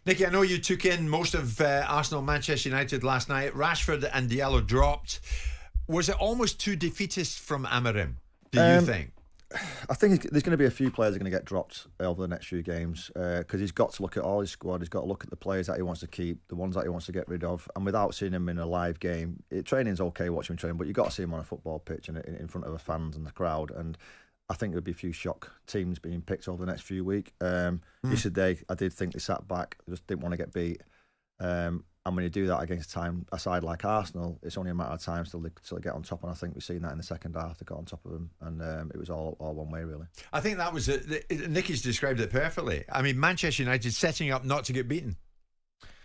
Nicky, I know you took in most of Arsenal Manchester United last night. Rashford and Diallo dropped. Was it almost too defeatist from Amorim, do you think? I think there's going to be a few players that are going to get dropped over the next few games because he's got to look at all his squad. He's got to look at the players that he wants to keep, the ones that he wants to get rid of. And without seeing him in a live game, training's okay watching him train, but you've got to see him on a football pitch and in front of the fans and the crowd. And I think there'll be a few shock teams being picked over the next few weeks. Yesterday, I did think they sat back, they just didn't want to get beat. And when you do that against a side like Arsenal, it's only a matter of time till they get on top. And I think we've seen that in the second half. They got on top of them, and it was all one way, really. I think that was Nicky's described it perfectly. I mean, Manchester United setting up not to get beaten.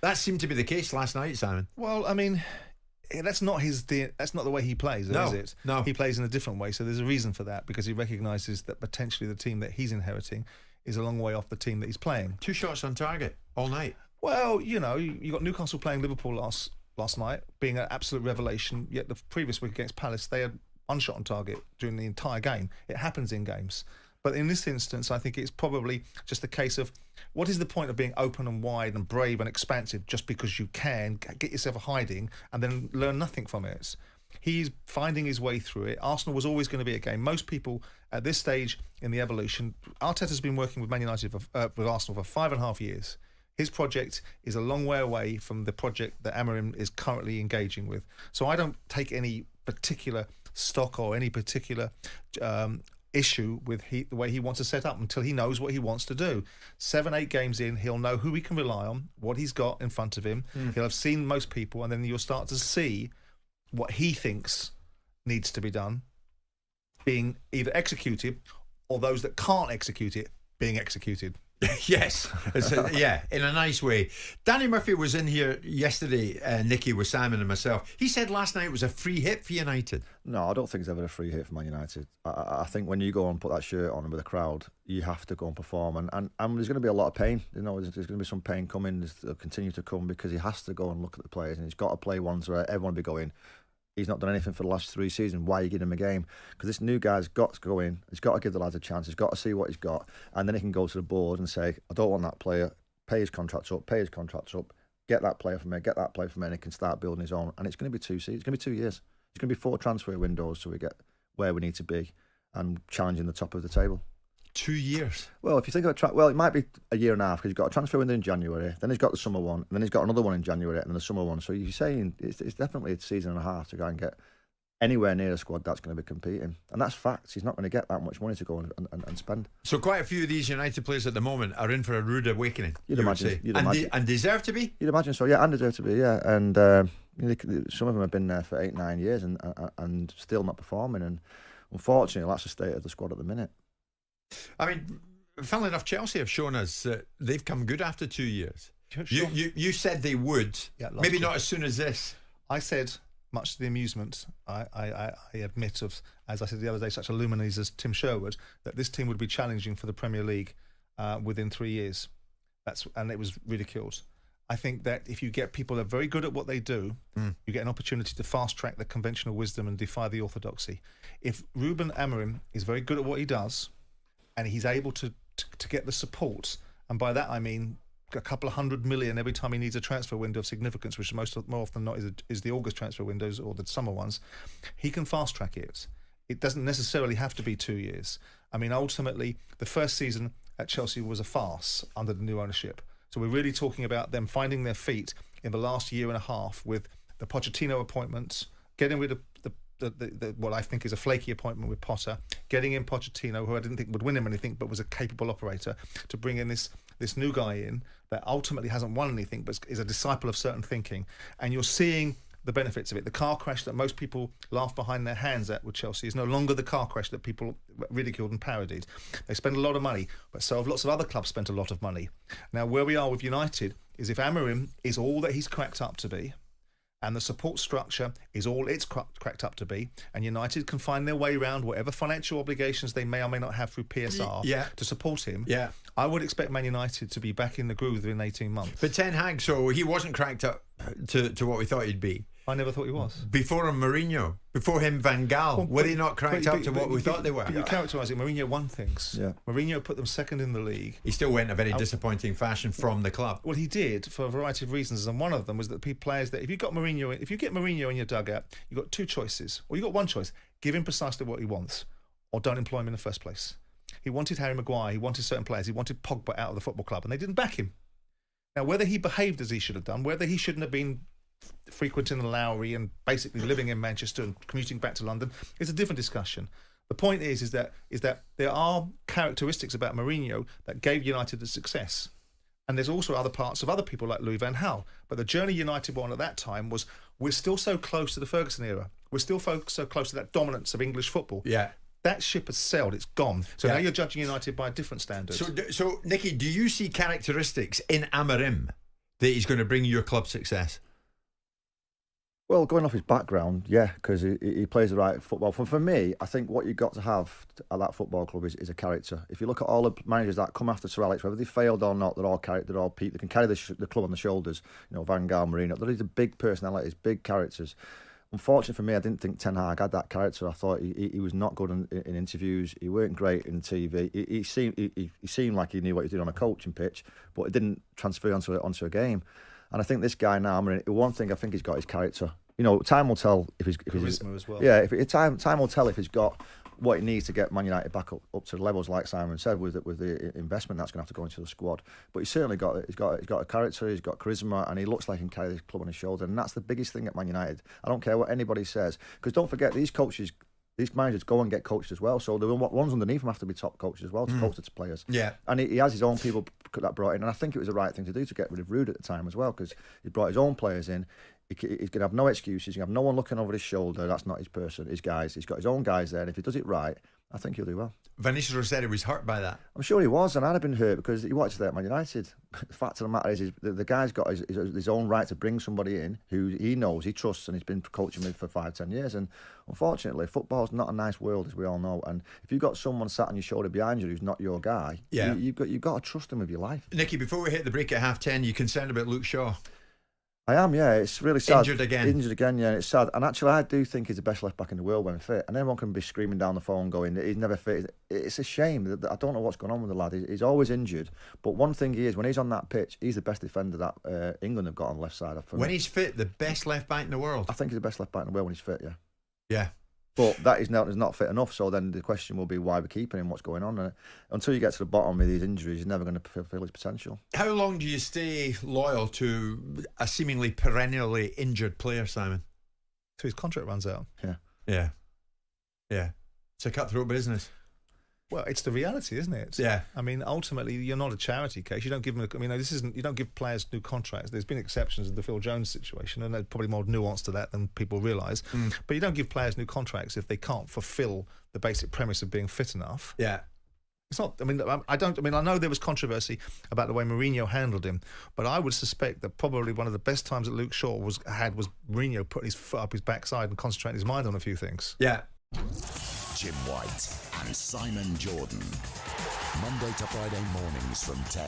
That seemed to be the case last night, Simon. Well, I mean, that's not the way he plays, is it? No. He plays in a different way. So there's a reason for that, because he recognises that potentially the team that he's inheriting is a long way off the team that he's playing. 2 shots on target all night. Well, you know, you got Newcastle playing Liverpool last night, being an absolute revelation. Yet the previous week against Palace, they had 1 shot on target during the entire game. It happens in games. But in this instance, I think it's probably just a case of what is the point of being open and wide and brave and expansive just because you can get yourself a hiding and then learn nothing from it. He's finding his way through it. Arsenal was always going to be a game. Most people at this stage in the evolution, Arteta's been working with Man United with Arsenal for 5.5 years. His project is a long way away from the project that Amorim is currently engaging with. So I don't take any particular stock or any particular issue with the way he wants to set up until he knows what he wants to do. 7-8 games in, he'll know who he can rely on, what he's got in front of him. He'll have seen most people, and then you'll start to see what he thinks needs to be done being either executed or those that can't execute it being executed. Yes, in a nice way. Danny Murphy was in here yesterday, Nicky, with Simon and myself. He said last night was a free hit for United. No, I don't think it's ever a free hit for Man United. I think when you go and put that shirt on with the crowd, you have to go and perform. And there's going to be a lot of pain. You know, there's going to be some pain coming. There'll continue to come because he has to go and look at the players. And he's got to play ones where everyone will be going, he's not done anything for the last 3 seasons. Why are you giving him a game? Because this new guy's got to go in. He's got to give the lads a chance. He's got to see what he's got. And then he can go to the board and say, I don't want that player. Pay his contracts up. Get that player from me. Get that player from me. And he can start building his own. And it's going to be 2 seasons. It's going to be 2 years. It's going to be 4 transfer windows so we get where we need to be and challenging the top of the table. 2 years. Well, if you think of it might be a year and a half because he's got a transfer window in January, then he's got the summer one, and then he's got another one in January, and then the summer one. So you're saying it's definitely a season and a half to go and get anywhere near a squad that's going to be competing. And that's facts. He's not going to get that much money to go and spend. So quite a few of these United players at the moment are in for a rude awakening. You'd imagine. And deserve to be? You'd imagine so, yeah, and deserve to be, yeah. And some of them have been there for 8-9 years and still not performing. And unfortunately, that's the state of the squad at the minute. I mean, funnily enough, Chelsea have shown us that they've come good after 2 years. Sure. You said they would. Yeah, maybe not as soon as this. I said, much to the amusement, I admit of, as I said the other day, such a luminaries as Tim Sherwood, that this team would be challenging for the Premier League within 3 years. And it was ridiculed. I think that if you get people that are very good at what they do, you get an opportunity to fast track the conventional wisdom and defy the orthodoxy. If Ruben Amorim is very good at what he does, and he's able to get the support, and by that I mean a couple of 100 million every time he needs a transfer window of significance, which more often than not is the August transfer windows or the summer ones, he can fast track it. It doesn't necessarily have to be 2 years. I mean, ultimately, the first season at Chelsea was a farce under the new ownership. So we're really talking about them finding their feet in the last year and a half with the Pochettino appointments, getting rid of the what I think is a flaky appointment with Potter, getting in Pochettino, who I didn't think would win him anything, but was a capable operator, to bring in this new guy in that ultimately hasn't won anything, but is a disciple of certain thinking. And you're seeing the benefits of it. The car crash that most people laugh behind their hands at with Chelsea is no longer the car crash that people ridiculed and parodied. They spend a lot of money, but so have lots of other clubs spent a lot of money. Now, where we are with United is if Amorim is all that he's cracked up to be, and the support structure is all it's cracked up to be, and United can find their way around whatever financial obligations they may or may not have through PSR to support him, I would expect Man United to be back in the groove within 18 months. But Ten Hag, so he wasn't cracked up to what we thought he'd be. I never thought he was. Before him, Mourinho. Before him, Van Gaal. Were they not cracked up to what we thought they were? But you characterise it. Mourinho won things. Yeah. Mourinho put them second in the league. He still went in a very disappointing fashion from the club. Well, he did for a variety of reasons, and one of them was that players that if you get Mourinho in your dugout, you've got two choices. Well, you've got one choice: give him precisely what he wants, or don't employ him in the first place. He wanted Harry Maguire. He wanted certain players. He wanted Pogba out of the football club, and they didn't back him. Now, whether he behaved as he should have done, whether he shouldn't have been frequenting the Lowry and basically living in Manchester and commuting back to London is a different discussion. The point is that there are characteristics about Mourinho that gave United the success. And there's also other parts of other people like Louis van Gaal. But the journey United were on at that time was, we're still so close to the Ferguson era. We're still so close to that dominance of English football. Yeah. That ship has sailed. It's gone. So now you're judging United by a different standard. So, Nicky, do you see characteristics in Amorim that he's going to bring your club success? Well, going off his background, yeah, because he plays the right football. For me, I think what you've got to have at that football club is a character. If you look at all the managers that come after Sir Alex, whether they failed or not, they're all people. They can carry the club on the shoulders. You know, Van Gaal, Mourinho. They're the big personalities, big characters. Unfortunately for me, I didn't think Ten Hag had that character. I thought he was not good in interviews. He weren't great in TV. He seemed like he knew what he was doing on a coaching pitch, but it didn't transfer onto a game. And I think this guy now, I mean, one thing I think he's got is character. You know, time will tell if he's charisma as well. Yeah, time will tell if he's got what he needs to get Man United back up to the levels, like Simon said, with the investment that's going to have to go into the squad. But he's certainly got a character, he's got charisma, and he looks like he can carry this club on his shoulder. And that's the biggest thing at Man United. I don't care what anybody says, because don't forget, these managers go and get coached as well. So the ones underneath him have to be top coaches as well to coach the players. Yeah. And he has his own people that brought in. And I think it was the right thing to do to get rid of Rude at the time as well, because he brought his own players in. He's going to have no excuses. He's going to have no one looking over his shoulder. That's not his person, his guys. He's got his own guys there. And if he does it right, I think he'll do well. Vinicius Rossetti was hurt by that. I'm sure he was, and I'd have been hurt because he watched that at Man United. The fact of the matter is the guy's got his own right to bring somebody in who he knows, he trusts, and he's been coaching with for 5-10 years. And unfortunately, football's not a nice world, as we all know. And if you've got someone sat on your shoulder behind you who's not your guy, you've got to trust him with your life. Nicky, before we hit the break at 10:30, you concerned about Luke Shaw? I am, yeah. It's really sad. Injured again, yeah. It's sad. And actually, I do think he's the best left back in the world when fit. And everyone can be screaming down the phone going, he's never fit. It's a shame. I don't know what's going on with the lad. He's always injured. But one thing he is, when he's on that pitch, he's the best defender that England have got on the left side. When he's fit, the best left back in the world? I think he's the best left back in the world when he's fit, yeah. Yeah. But that is not fit enough. So then the question will be, why we're keeping him? What's going on? And until you get to the bottom of these injuries, you're never going to fulfill his potential. How long do you stay loyal to a seemingly perennially injured player, Simon? Till his contract runs out. Yeah. It's a cutthroat business. Well, it's the reality, isn't it? Yeah. I mean, ultimately, you're not a charity case. You don't give them. You don't give players new contracts. There's been exceptions in the Phil Jones situation, and there's probably more nuance to that than people realise. But you don't give players new contracts if they can't fulfil the basic premise of being fit enough. Yeah. It's not. I know there was controversy about the way Mourinho handled him, but I would suspect that probably one of the best times that Luke Shaw had was Mourinho putting his foot up his backside and concentrating his mind on a few things. Yeah. Jim White and Simon Jordan. Monday to Friday mornings from 10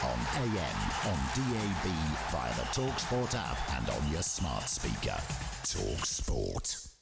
on AM, on DAB, via the talkSPORT app and on your smart speaker. talkSPORT.